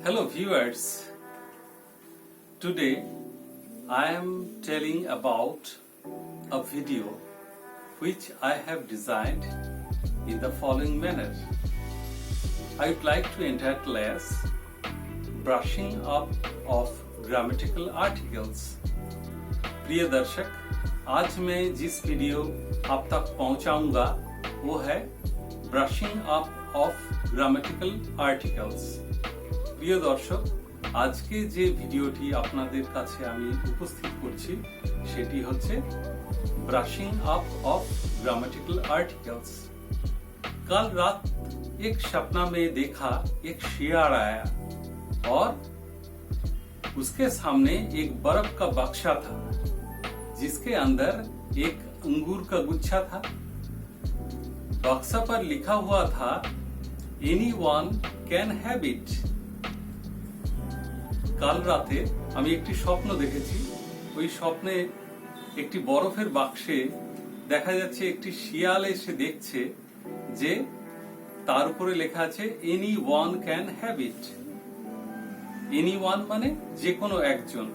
Hello viewers, today I am telling about a video which I have designed in the following manner. I would like to entitle as Brushing Up of Grammatical Articles. प्रिय दर्शक, आज मैं जिस video आप तक पहुंचाऊंगा वो है brushing up of grammatical articles. প্রিয় দর্শক, আজকে যে ভিডিওটি আপনাদের কাছে আমি উপস্থিত করছি সেটি হচ্ছে brushing up of grammatical articles. कल रात एक सपना में देखा एक शियार आया और उसके सामने एक बर्फ का बक्सा था जिसके अंदर एक अंगूर का गुच्छा था। बक्सा पर लिखा हुआ था Anyone can have it। কাল রাতে আমি একটি স্বপ্ন দেখেছি। ওই স্বপ্নে একটি বরফের বাক্সে দেখা যাচ্ছে একটি শিয়াল এসে দেখছে যে তার উপরে লেখা আছে Anyone can have it। Anyone মানে যে কোনো একজন।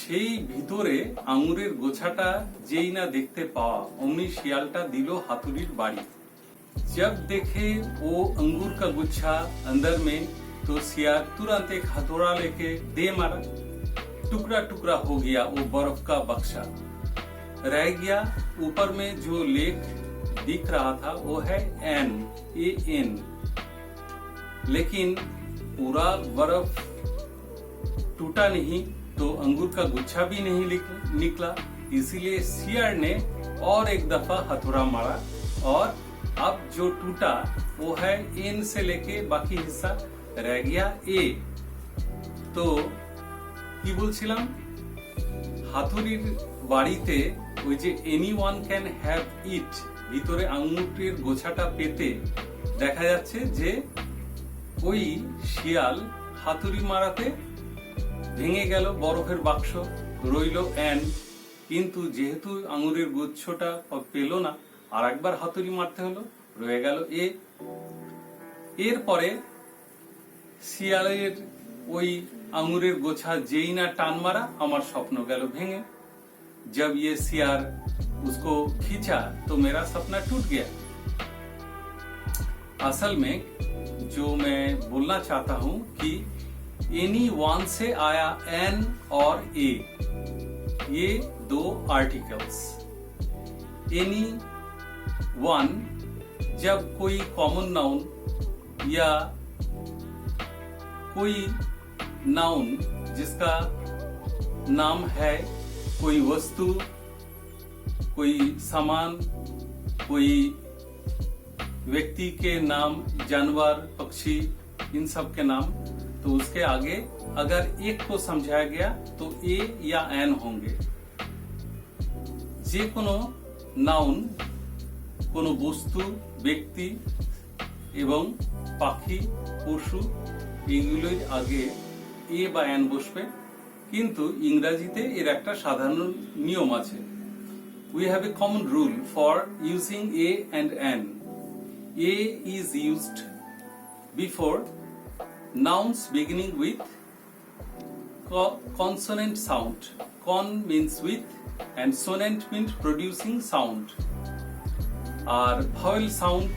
সেই ভিতরে আঙুরের গোছাটা যেই না দেখতে পাওয়া অমনি শিয়ালটা দিল হাতুড়ির বাড়ি। जब देखे वो अंगूर का गुच्छा अंदर में तो सियार तुरंत एक हथौड़ा लेके दे मारा। टुकड़ा टुकड़ा हो गया वो बर्फ का बक्सा। रह गया ऊपर में जो लेख दिख रहा था वो है NAN। लेकिन पूरा बर्फ टूटा नहीं तो अंगूर का गुच्छा भी नहीं निकला। इसीलिए सियार ने और एक दफा हथौड़ा मारा और अब जो टूटा वो है N से लेके बाकी हिस्सा रह गया A। तो কি বলছিলাম, হাতুড়ির বাড়িতে ওই যে এনিওয়ান ক্যান হ্যাভ ইট ভিতরে আঙুরটির গোছাটা পেতে দেখা যাচ্ছে যে ওই শিয়াল হাতুড়ি মারাতে ভেঙে গেল বরফের বাক্স, রইল N। কিন্তু যেহেতু আঙুরের গুচ্ছটা পেল না, আর একবার হাতুড়ি মারতে হলো, রয়ে গেল A। এরপরে শিয়ালের ওই আঙুরের গোছা যেই না টান মারা আমার স্বপ্ন গেল ভেঙে। जब ये सियार उसको खींचा तो मेरा सपना टूट गया। असल में जो मैं बोलना चाहता हूं कि एनीवन से आया N और A, ये दो आर्टिकल्स। एनी वन जब कोई कॉमन नाउन या कोई नाउन जिसका नाम है कोई वस्तु, कोई सामान, कोई व्यक्ति के नाम, जानवर, पक्षी, इन सब के नाम, तो उसके आगे अगर एक को समझाया गया तो A या N होंगे। जे कोनो नाउन কোনো বস্তু, ব্যক্তি এবং পাখি, পশু এগুলোর আগে এ বা এন বসবে। কিন্তু ইংরেজিতে এর একটা সাধারণ নিয়ম আছে। We have a common rule for using A and N. A is used before nouns beginning with consonant sound. Con means with and sonant means producing sound। R vowel sound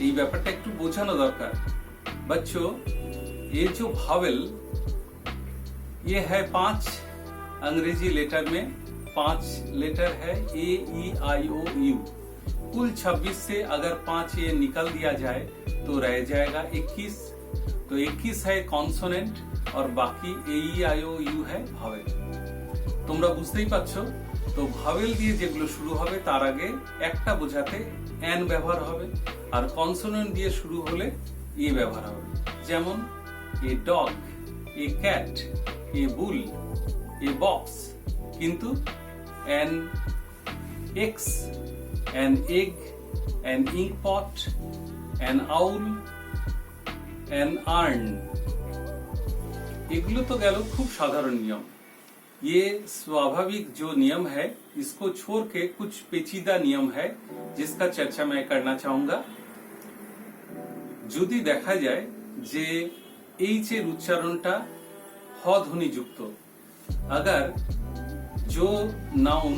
এই ব্যাপারটা একটু বোঝানো দরকার। बच्चों, ये जो भावेल ये है 5 अंग्रेजी लेटर में 5 लेटर है AEIOU। कुल 26 से अगर 5 ये निकल दिया जाए तो रह जाएगा 21। तो 21 है कॉन्सोनेंट और बाकी AEIOU है भावेल। তোমরা বুঝতেই পারছো। তো ভাওয়েল দিয়ে যেগুলো শুরু হবে তার আগে একটা বোঝাতে এন ব্যবহার হবে, আর কনসোনেন্ট দিয়ে শুরু হলে এ ব্যবহার হবে। যেমন a dog, a cat, a bull, a box. কিন্তু an axe, an egg, an ink pot, an owl, an urn, এগুলো তো গেল খুব সাধারণ নিয়ম। ये स्वाभाविक जो नियम है इसको छोड़ के कुछ पेचीदा नियम है जिसका चर्चा मैं करना चाहूंगा। যদি দেখা যায় যে এইচ এর উচ্চারণটা হ ধ্বনি যুক্ত। अगर जो नाउन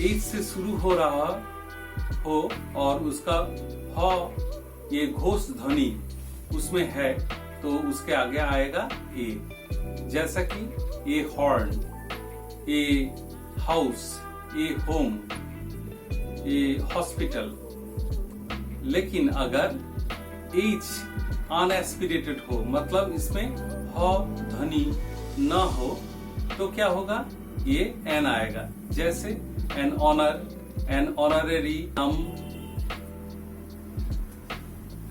एच से शुरू हो रहा हो और उसका ह ये घोष ध्वनि उसमें है तो उसके आगे आएगा ए। जैसा कि a horn, a house, a home, a hospital. लेकिन अगर एच अनएस्पिरेटेड हो, मतलब इसमें ह ध्वनि न हो, तो क्या होगा, ये एन आएगा। जैसे an honour, an honorary,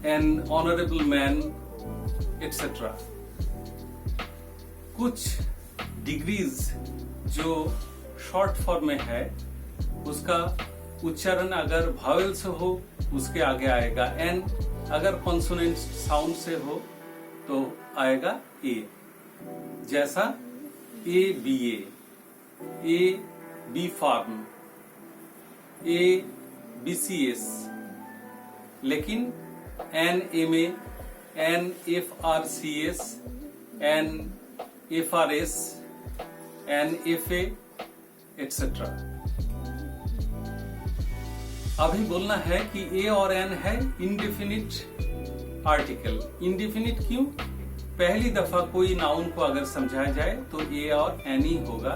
an honourable man, etcetera. कुछ डिग्रीज जो शॉर्ट फॉर्म में है उसका उच्चारण अगर भावेल से हो उसके आगे आएगा एन, अगर कॉन्सोनेंट साउंड से हो तो आएगा ए। जैसा a B A B pharm, a B C S. लेकिन an M A, an F R C S, an F R S, an F A, etcetera. अभी बोलना है कि ए और एन है इंडेफिनिट आर्टिकल। इंडेफिनिट क्यों? पहली दफा कोई नाउन को अगर समझाया जाए तो ए और एन ही होगा,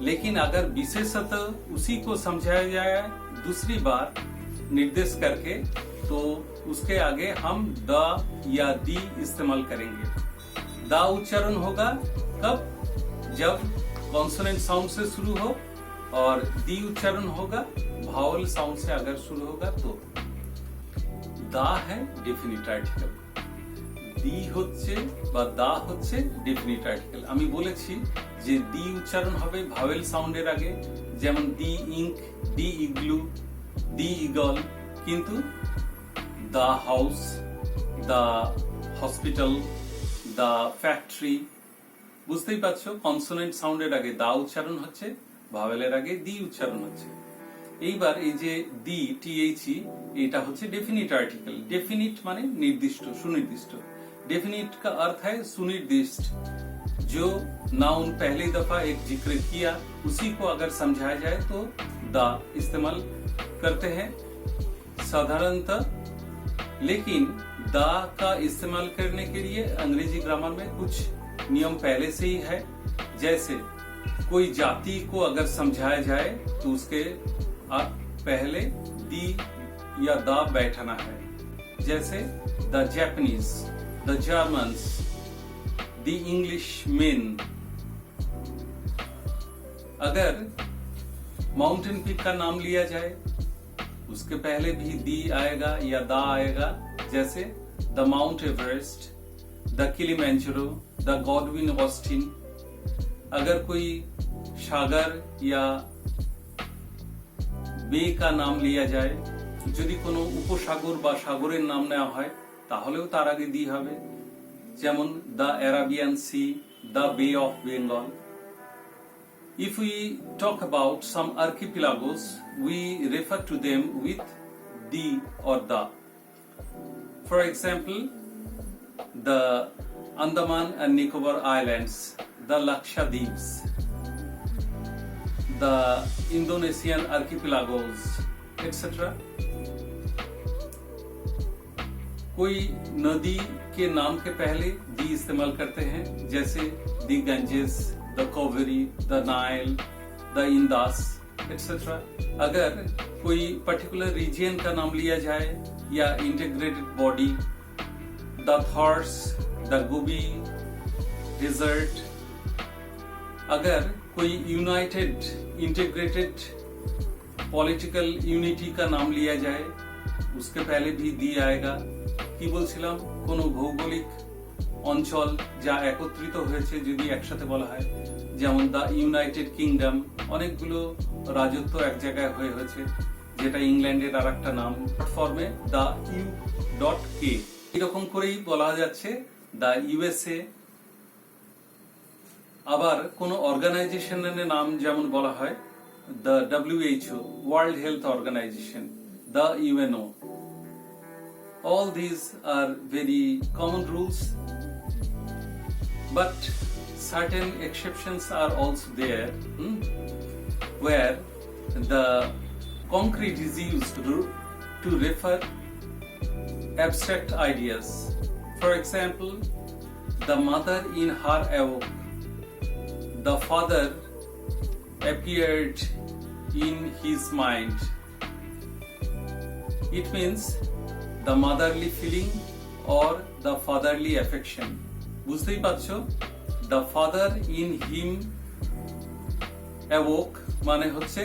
लेकिन अगर विशेषतः उसी को समझाया जाए दूसरी बार निर्देश करके तो उसके आगे हम द या दी इस्तेमाल करेंगे। द उच्चारण होगा कब? जब कॉन्सोनेंट साउंड से शुरू हो, और दी उच्चारण होगा भावल साउंड से अगर शुरू होगा तो। दा है डेफिनिट आर्टिकल, দি হচ্ছে বা দা হচ্ছে ডেফিনিট আর্টিকেল। আমি বলেছি যে দি উচ্চারণ হবে ভাওয়েল সাউন্ডের আগে, যেমন the ink, the igloo, the eagle. কিন্তু the house, the hospital, the factory, বুঝতেই পারছো কনসোনেন্ট সাউন্ডের আগে দা উচ্চারণ হচ্ছে, ভাওয়েলের আগে দি উচ্চারণ হচ্ছে। এইবার এই যে দি টিএইচই, এটা হচ্ছে डेफिनिट आर्टिकल। डेफिनिट माने निर्दिष्ट, सुनिर्दिष्ट। डेफिनिट का अर्थ है सुनिर्दिष्ट। जो नाउन पहली दफा एक जिक्र किया उसी को अगर समझाया जाए तो दा इस्तेमाल करते हैं साधारणतः। लेकिन दा का इस्तेमाल करने के लिए अंग्रेजी ग्रामर में कुछ नियम पहले से ही है। जैसे कोई जाति को अगर समझाया जाए तो उसके पहले दी या दा बैठना है। जैसे the Japanese, the Germans, the English main. अगर माउंटेन पीक का नाम लिया जाए उसके पहले भी दी आएगा या दा आएगा। जैसे the mount Everest, the Kilimanjaro, the Godwin Austen. अगर कोई सागर या বে का नाम लिया जाए, যদি কোনো উপসাগর বা সাগরের নাম নেওয়া হয় তাহলেও তার আগে দি হবে। যেমন দ্য অ্যারাবিয়ান সি, দ্য বে of Bengal. If we talk about some archipelagos, we refer to them with the or the. For example, the Andaman and Nicobar Islands, the Lakshadweeps, the Indonesian archipelagos, etc. कोई नदी के नाम के पहले दी इस्तेमाल करते हैं, जैसे the Ganges, the Kaveri, the Nile, the Indus, etcetera. अगर कोई पर्टिकुलर रीजन का नाम लिया जाए या integrated body, the Thar, the Gobi desert. अगर कोई यूनाइटेड इंटीग्रेटेड पॉलिटिकल यूनिटी का नाम लिया जाए उसके पहले भी दी आएगा। কি বলছিলাম, কোন ভৌগোলিক অঞ্চল যা একত্রিত হয়েছে যদি একসাথে বলা হয়, যেমন দা ইউনাইটেড কিংডম, অনেকগুলো রাজত্ব এক জায়গায় হয়েছে, যেটা ইংল্যান্ডের আরেকটা নাম। ফর্মে দা ইউ ডট কে, এরকম করেই বলা যাচ্ছে দা ইউএসএ। আবার কোন অর্গানাইজেশনের নাম যেমন বলা হয় the WHO, World Health Organization, the UNO. All these are very common rules but certain exceptions are also there, where the concrete is used to refer abstract ideas. For example, the mother in her awoke, the father appeared in his mind. It means the motherly feeling or the fatherly affection. বুঝতেই পারছো, the father in him awoke মানে হচ্ছে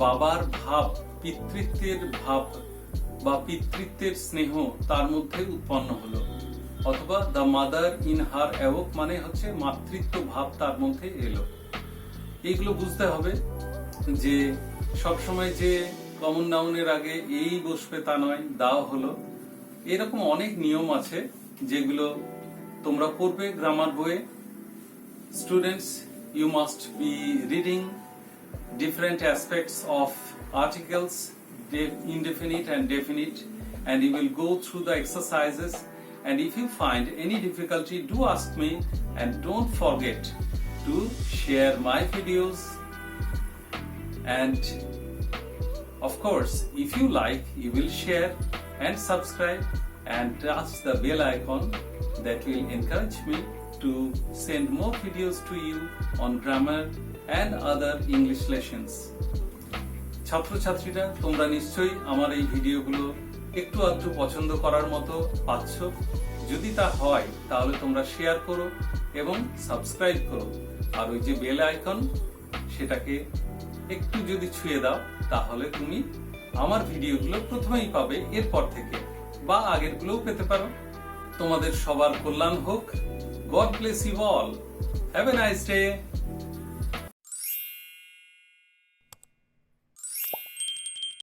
বাবার ভাব, পিতৃত্বের ভাব বা পিতৃত্বের স্নেহ তার মধ্যে উৎপন্ন হলো, অথবা দ্য মাদার ইন হার অ্যাওক মানে হচ্ছে মাতৃত্ব ভাব তার মধ্যে এলো। এইগুলো বুঝতে হবে যে সবসময় যে কমন নাউনের আগে এই বসবে তা নয়, দাও হলো। এরকম অনেক নিয়ম আছে যেগুলো তোমরা পড়বে গ্রামার বইয়ে। Students, you must be reading different aspects of articles, indefinite and definite, and you will go through the exercises, and if you find any difficulty, do ask me, and don't forget to share my videos, and of course if you like, you will share and subscribe and touch the bell icon. That will encourage me to send more videos to you on grammar and other English lessons. ছাত্রছাত্রীরা, তোমরা নিশ্চয়ই আমার এই ভিডিওগুলো একটু আধটু পছন্দ করার মতো পাচ্ছ। যদি তা হয় তাহলে তোমরা শেয়ার করো এবং সাবস্ক্রাইব করো, আর ওই যে বেল আইকন সেটাকে একটু যদি ছুঁয়ে দাও তাহলে তুমি আমার ভিডিওগুলো প্রথমেই পাবে এরপর থেকে, বা আগেরগুলোও পেতে পারো। তোমাদের সবার কল্যাণ হোক। God bless you all. Have a nice day.